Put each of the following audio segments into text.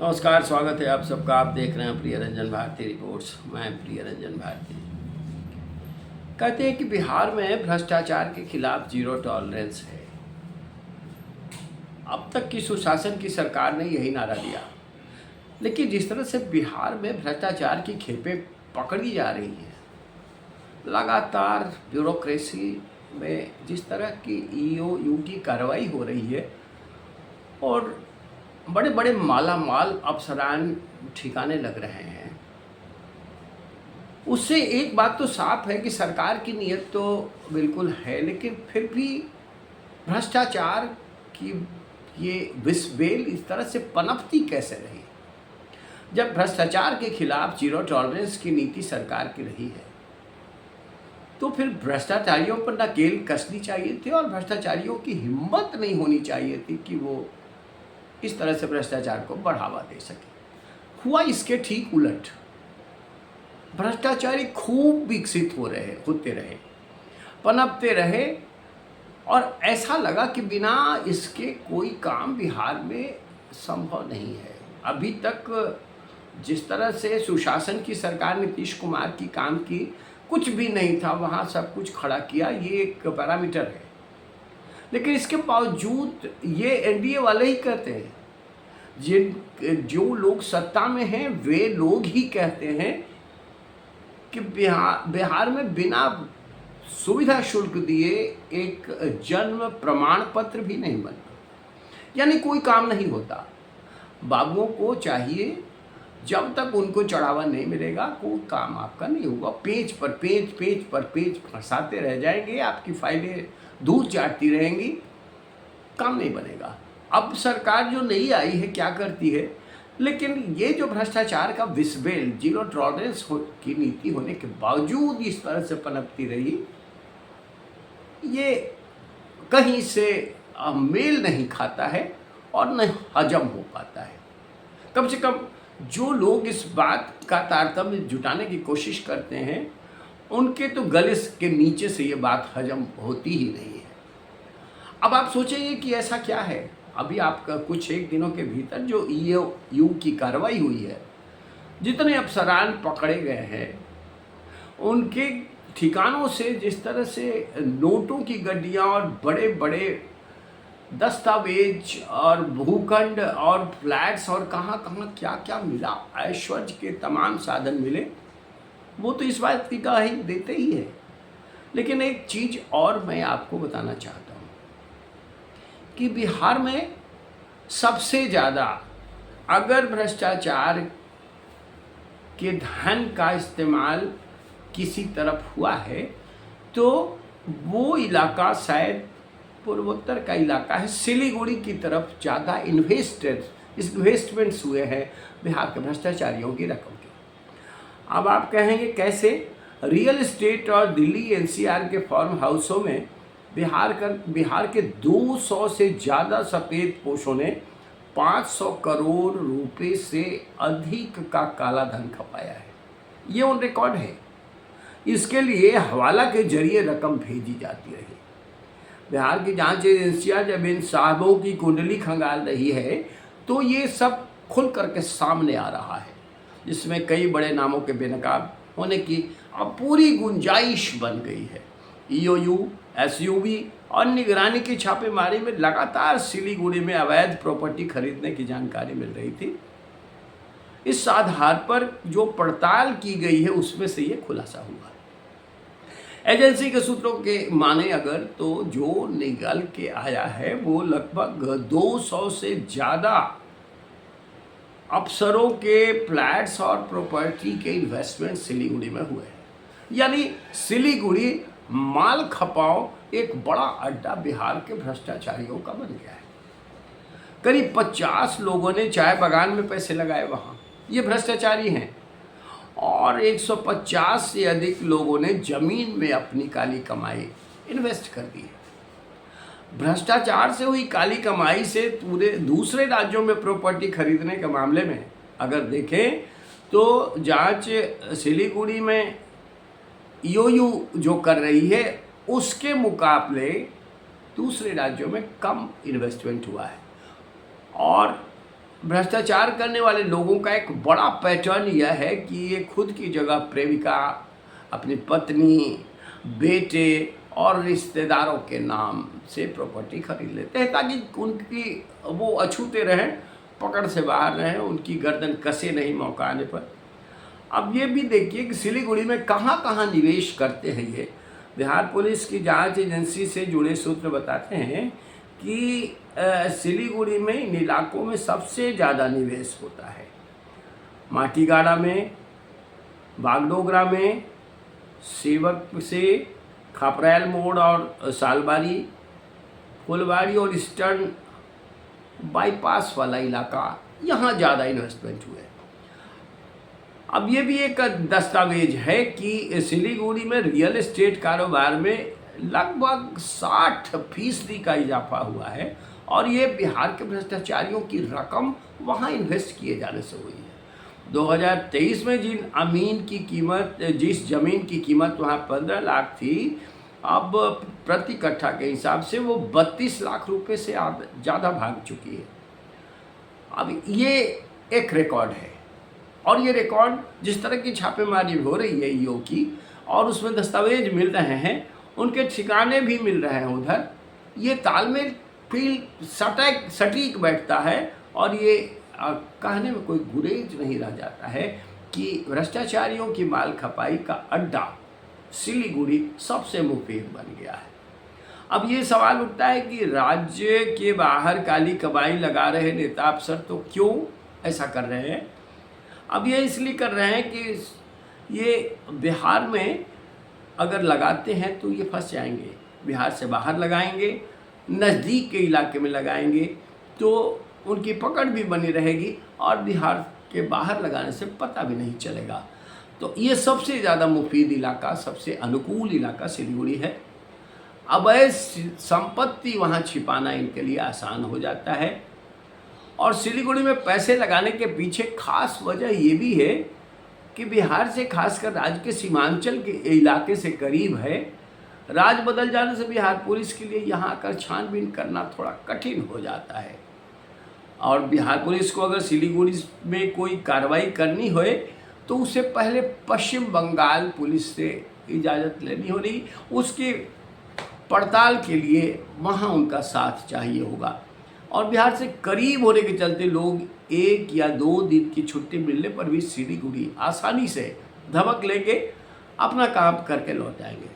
नमस्कार, स्वागत है आप सबका। आप देख रहे हैं प्रिय रंजन भारती रिपोर्ट्स। मैं प्रिय रंजन भारती। कहते हैं कि बिहार में भ्रष्टाचार के खिलाफ जीरो टॉलरेंस है। अब तक की सुशासन की सरकार ने यही नारा दिया, लेकिन जिस तरह से बिहार में भ्रष्टाचार की खेपें पकड़ी जा रही हैं, लगातार ब्यूरोक्रेसी में जिस तरह की ईओयू की कार्रवाई हो रही है और बड़े बड़े मालामाल अफसरान ठिकाने लग रहे हैं, उससे एक बात तो साफ है कि सरकार की नीयत तो बिल्कुल है, लेकिन फिर भी भ्रष्टाचार की ये विषबेल इस तरह से पनपती कैसे रही। जब भ्रष्टाचार के खिलाफ जीरो टॉलरेंस की नीति सरकार की रही है, तो फिर भ्रष्टाचारियों पर नकेल कसनी चाहिए थी और भ्रष्टाचारियों की हिम्मत नहीं होनी चाहिए थी कि वो इस तरह से भ्रष्टाचार को बढ़ावा दे सके। हुआ इसके ठीक उलट। भ्रष्टाचारी खूब विकसित होते रहे, पनपते रहे और ऐसा लगा कि बिना इसके कोई काम बिहार में संभव नहीं है। अभी तक जिस तरह से सुशासन की सरकार नीतीश कुमार की काम की, कुछ भी नहीं था, वहाँ सब कुछ खड़ा किया, ये एक पैरामीटर है। लेकिन इसके बावजूद ये एनडीए वाले ही कहते हैं, जो लोग सत्ता में हैं वे लोग ही कहते हैं कि बिहार में बिना सुविधा शुल्क दिए एक जन्म प्रमाण पत्र भी नहीं बनता, यानी कोई काम नहीं होता। बाबुओं को चाहिए, जब तक उनको चढ़ावा नहीं मिलेगा कोई काम आपका नहीं होगा। पेज पर पेज फंसाते रह जाएंगे, आपकी फाइलें दूर चाटती रहेंगी, काम नहीं बनेगा। अब सरकार जो नई आई है क्या करती है, लेकिन ये जो भ्रष्टाचार का विषबेल जीरो टॉलरेंस की नीति होने के बावजूद इस तरह से पनपती रही, ये कहीं से मेल नहीं खाता है और न हजम हो पाता है। कम से कम जो लोग इस बात का तारतम्य जुटाने की कोशिश करते हैं, उनके तो गले के नीचे से ये बात हजम होती ही नहीं है। अब आप सोचेंगे कि ऐसा क्या है। अभी आपका कुछ एक दिनों के भीतर जो ईओयू की कार्रवाई हुई है, जितने अफसरान पकड़े गए हैं, उनके ठिकानों से जिस तरह से नोटों की गड्डियाँ और बड़े बड़े दस्तावेज और भूखंड और फ्लैट्स और कहाँ कहाँ क्या क्या मिला, ऐश्वर्य के तमाम साधन मिले, वो तो इस बात की गवाही देते ही है। लेकिन एक चीज़ और मैं आपको बताना चाहता हूँ कि बिहार में सबसे ज़्यादा अगर भ्रष्टाचार के धन का इस्तेमाल किसी तरफ हुआ है, तो वो इलाका शायद पूर्वोत्तर का इलाका है। सिलीगुड़ी की तरफ ज़्यादा इन्वेस्टमेंट्स हुए हैं बिहार के भ्रष्टाचारियों की रकम के। अब आप कहेंगे कैसे। रियल एस्टेट और दिल्ली एनसीआर के फार्म हाउसों में बिहार के 200 से ज़्यादा सफ़ेद पोशों ने 500 करोड़ रुपए से अधिक का काला धन खपाया है। ये ऑन रिकॉर्ड है। इसके लिए हवाला के जरिए रकम भेजी जाती रही। बिहार की जांच एजेंसियां जब इन साहबों की कुंडली खंगाल रही है, तो ये सब खुल करके सामने आ रहा है, जिसमें कई बड़े नामों के बेनकाब होने की अब पूरी गुंजाइश बन गई है। ईओयू, एसयूवी और निगरानी की छापेमारी में लगातार सिलीगुड़ी में अवैध प्रॉपर्टी खरीदने की जानकारी मिल रही थी। इस आधार पर जो पड़ताल की गई है उसमें से ये खुलासा हुआ। एजेंसी के सूत्रों के माने अगर, तो जो निकल के आया है वो लगभग 200 से ज़्यादा अफसरों के फ्लैट्स और प्रॉपर्टी के इन्वेस्टमेंट सिलीगुड़ी में हुए हैं। यानी सिलीगुड़ी माल खपाओ एक बड़ा अड्डा बिहार के भ्रष्टाचारियों का बन गया है। करीब 50 लोगों ने चाय बागान में पैसे लगाए वहाँ, ये भ्रष्टाचारी हैं, और 150 से अधिक लोगों ने जमीन में अपनी काली कमाई इन्वेस्ट कर दी है। भ्रष्टाचार से हुई काली कमाई से पूरे दूसरे राज्यों में प्रॉपर्टी खरीदने के मामले में अगर देखें, तो जांच सिलीगुड़ी में ईओयू जो कर रही है उसके मुकाबले दूसरे राज्यों में कम इन्वेस्टमेंट हुआ है। और भ्रष्टाचार करने वाले लोगों का एक बड़ा पैटर्न यह है कि ये खुद की जगह प्रेमिका, अपनी पत्नी, बेटे और रिश्तेदारों के नाम से प्रॉपर्टी खरीद लेते हैं ताकि उनकी वो अछूते रहें, पकड़ से बाहर रहें, उनकी गर्दन कसे नहीं मौका आने पर। अब ये भी देखिए कि सिलीगुड़ी में कहाँ कहाँ निवेश करते हैं ये। बिहार पुलिस की जांच एजेंसी से जुड़े सूत्र बताते हैं कि सिलीगुड़ी में इन इलाकों में सबसे ज़्यादा निवेश होता है। माटीगाड़ा में, बागडोगरा में, सेवक से, खापरैल मोड़ और सालबारी, फुलबाड़ी और ईस्टर्न बाईपास वाला इलाका, यहाँ ज़्यादा इन्वेस्टमेंट हुए। अब ये भी एक दस्तावेज है कि सिलीगुड़ी में रियल एस्टेट कारोबार में लगभग 60% का इजाफा हुआ है और ये बिहार के भ्रष्टाचारियों की रकम वहाँ इन्वेस्ट किए जाने से हुई है। 2023 में जिस ज़मीन की कीमत वहाँ 15 लाख थी, अब प्रति कट्ठा के हिसाब से वो 32 लाख रुपए से ज़्यादा भाग चुकी है। अब ये एक रिकॉर्ड है और ये रिकॉर्ड जिस तरह की छापेमारी हो रही है ईओ की और उसमें दस्तावेज मिल रहे हैं, उनके ठिकाने भी मिल रहे हैं उधर, ये तालमेल फील सटीक बैठता है और ये कहने में कोई गुरेज नहीं रह जाता है कि भ्रष्टाचारियों की माल खपाई का अड्डा सिलीगुड़ी सबसे मुफीद बन गया है। अब ये सवाल उठता है कि राज्य के बाहर काली कमाई लगा रहे नेता अफसर तो क्यों ऐसा कर रहे हैं? अब ये इसलिए कर रहे हैं कि ये बिहार में अगर लगाते हैं तो ये फंस जाएंगे, बिहार से बाहर लगाएंगे, नज़दीक के इलाके में लगाएंगे तो उनकी पकड़ भी बनी रहेगी और बिहार के बाहर लगाने से पता भी नहीं चलेगा। तो ये सबसे ज़्यादा मुफीद इलाका, सबसे अनुकूल इलाका सिलीगुड़ी है। अवैध संपत्ति वहाँ छिपाना इनके लिए आसान हो जाता है और सिलीगुड़ी में पैसे लगाने के पीछे खास वजह ये भी है कि बिहार से खासकर राज्य के सीमांचल के इलाके से करीब है। राज्य बदल जाने से बिहार पुलिस के लिए यहाँ आकर छानबीन करना थोड़ा कठिन हो जाता है और बिहार पुलिस को अगर सिलीगुड़ी में कोई कार्रवाई करनी हो तो उससे पहले पश्चिम बंगाल पुलिस से इजाज़त लेनी होगी। उसकी पड़ताल के लिए वहाँ उनका साथ चाहिए होगा और बिहार से करीब होने के चलते लोग 1 या 2 दिन की छुट्टी मिलने पर भी सिलीगुड़ी आसानी से धमक लेंगे, अपना काम करके लौट आएंगे।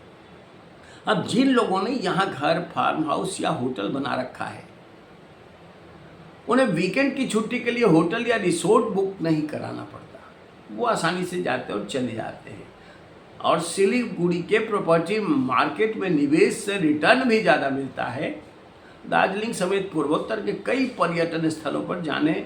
अब जिन लोगों ने यहाँ घर, फार्म हाउस या होटल बना रखा है, उन्हें वीकेंड की छुट्टी के लिए होटल या रिसोर्ट बुक नहीं कराना पड़ता, वो आसानी से जाते और चले जाते हैं और सिलीगुड़ी के प्रॉपर्टी मार्केट में निवेश से रिटर्न भी ज़्यादा मिलता है। दार्जिलिंग समेत पूर्वोत्तर के कई पर्यटन स्थलों पर जाने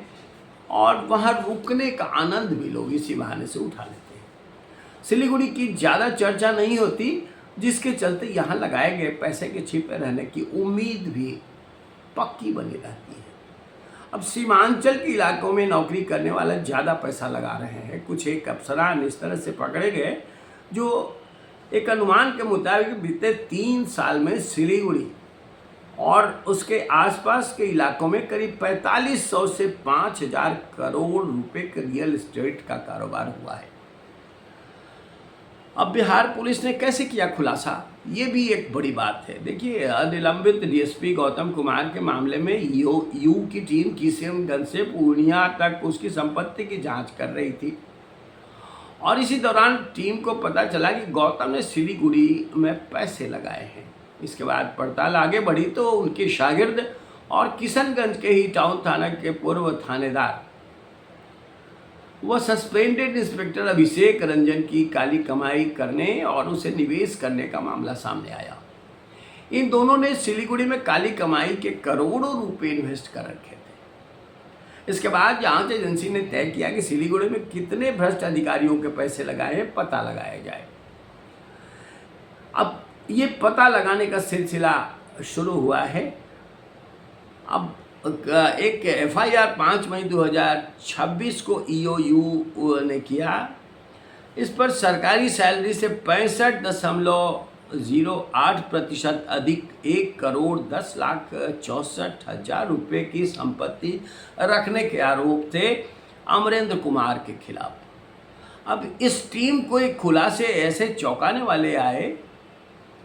और वहाँ रुकने का आनंद भी लोग इसी बहाने से उठा लेते हैं। सिलीगुड़ी की ज़्यादा चर्चा नहीं होती, जिसके चलते यहाँ लगाए गए पैसे के छिपे रहने की उम्मीद भी पक्की बनी रहती है। अब सीमांचल के इलाकों में नौकरी करने वाले ज़्यादा पैसा लगा रहे हैं। कुछ एक अफसरान इस तरह से पकड़े गए जो एक अनुमान के मुताबिक बीते 3 साल में सिलीगुड़ी और उसके आसपास के इलाकों में करीब 4500 से 5000 करोड़ रुपए के रियल एस्टेट का कारोबार हुआ है। अब बिहार पुलिस ने कैसे किया खुलासा, ये भी एक बड़ी बात है। देखिए, निलंबित डीएसपी गौतम कुमार के मामले में यू की टीम किशनगंज से पूर्णिया तक उसकी संपत्ति की जांच कर रही थी और इसी दौरान टीम को पता चला कि गौतम ने सिलीगुड़ी में पैसे लगाए हैं। इसके बाद पड़ताल आगे बढ़ी तो उनके शागिर्द और किशनगंज के ही टाउन थाना के पूर्व थानेदार वह सस्पेंडेड इंस्पेक्टर अभिषेक रंजन की काली कमाई करने और उसे निवेश करने का मामला सामने आया। इन दोनों ने सिलीगुड़ी में काली कमाई के करोड़ों रुपए इन्वेस्ट कर रखे थे। इसके बाद जांच एजेंसी ने तय किया कि सिलीगुड़ी में कितने भ्रष्ट अधिकारियों के पैसे लगाए हैं, पता लगाया जाए। अब ये पता लगाने का सिलसिला शुरू हुआ है। अब एक FIR 5 मई 2026 को EOU ने किया। इस पर सरकारी सैलरी से 65.0 0.08% अधिक 1,10,64,000 रुपये की संपत्ति रखने के आरोप थे अमरेंद्र कुमार के खिलाफ। अब इस टीम को एक खुलासे ऐसे चौंकाने वाले आए।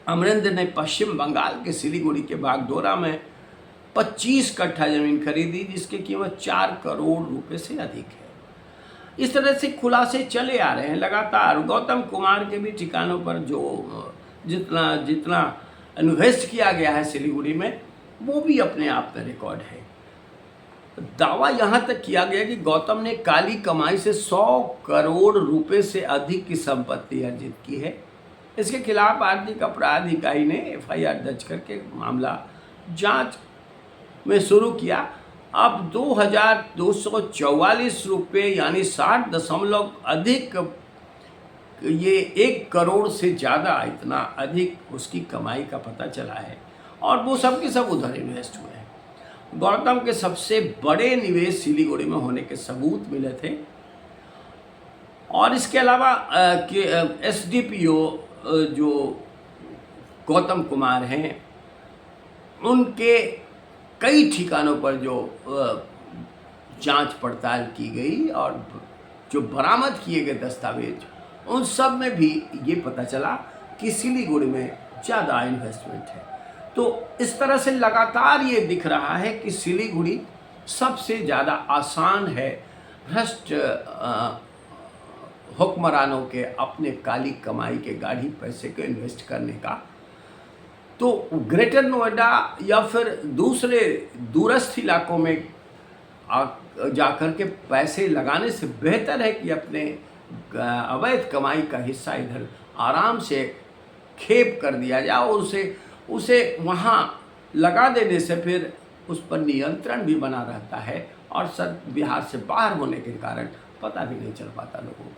अमरेंद्र ने पश्चिम बंगाल के सिलीगुड़ी के बागडोरा में 25 कट्ठा जमीन खरीदी, जिसकी कीमत 4 करोड़ रुपए से अधिक है। इस तरह से खुलासे चले आ रहे हैं लगातार। गौतम कुमार के भी ठिकानों पर जो जितना इन्वेस्ट किया गया है सिलीगुड़ी में, वो भी अपने आप में रिकॉर्ड है। दावा यहाँ तक किया गया कि गौतम ने काली कमाई से 100 करोड़ रुपए से अधिक की संपत्ति अर्जित की है। इसके खिलाफ आर्थिक अपराध इकाई ने FIR दर्ज करके मामला जांच में शुरू किया। अब 2,244 रुपये यानी 60 दशमलव अधिक, ये 1 करोड़ से ज़्यादा इतना अधिक उसकी कमाई का पता चला है, और वो सब के सब उधर इन्वेस्ट हुए हैं। गौतम के सबसे बड़े निवेश सिलीगुड़ी में होने के सबूत मिले थे। और इसके अलावा SDPO जो गौतम कुमार हैं, उनके कई ठिकानों पर जो जांच पड़ताल की गई और जो बरामद किए गए दस्तावेज, उन सब में भी ये पता चला कि सिलीगुड़ी में ज़्यादा इन्वेस्टमेंट है। तो इस तरह से लगातार ये दिख रहा है कि सिलीगुड़ी सबसे ज़्यादा आसान है भ्रष्ट हुक्मरानों के अपने काली कमाई के गाढ़ी पैसे को इन्वेस्ट करने का। तो ग्रेटर नोएडा या फिर दूसरे दूरस्थ इलाकों में जाकर के पैसे लगाने से बेहतर है कि अपने अवैध कमाई का हिस्सा इधर आराम से खेप कर दिया जाए, और उसे वहाँ लगा देने से फिर उस पर नियंत्रण भी बना रहता है, और सर बिहार से बाहर होने के कारण पता भी नहीं चल पाता लोगों को।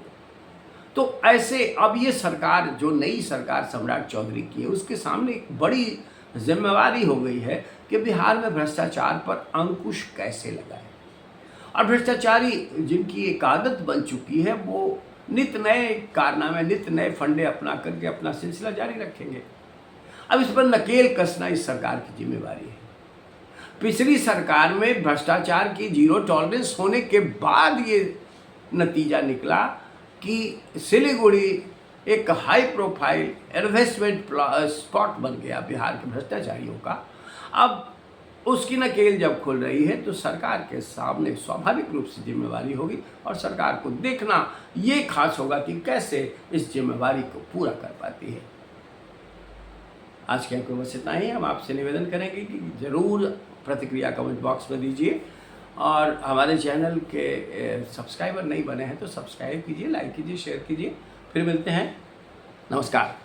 तो ऐसे अब ये सरकार, जो नई सरकार सम्राट चौधरी की है, उसके सामने एक बड़ी जिम्मेवारी हो गई है कि बिहार में भ्रष्टाचार पर अंकुश कैसे लगाए। और भ्रष्टाचारी जिनकी एक आदत बन चुकी है, वो नित नए कारनामे, नित नए फंडे अपना करके अपना सिलसिला जारी रखेंगे। अब इस पर नकेल कसना इस सरकार की जिम्मेवारी है। पिछली सरकार में भ्रष्टाचार की 0 टॉलरेंस होने के बाद ये नतीजा निकला कि सिलीगुड़ी एक हाई प्रोफाइल इन्वेस्टमेंट स्पॉट बन गया बिहार के भ्रष्टाचारियों का। अब उसकी नकेल जब खुल रही है तो सरकार के सामने स्वाभाविक रूप से जिम्मेवारी होगी, और सरकार को देखना ये खास होगा कि कैसे इस जिम्मेवारी को पूरा कर पाती है। आज के अंक बस इतना ही। हम आपसे निवेदन करेंगे कि ज़रूर प्रतिक्रिया कमेंट बॉक्स में दीजिए, और हमारे चैनल के सब्सक्राइबर नहीं बने हैं तो सब्सक्राइब कीजिए, लाइक कीजिए, शेयर कीजिए। फिर मिलते हैं। नमस्कार।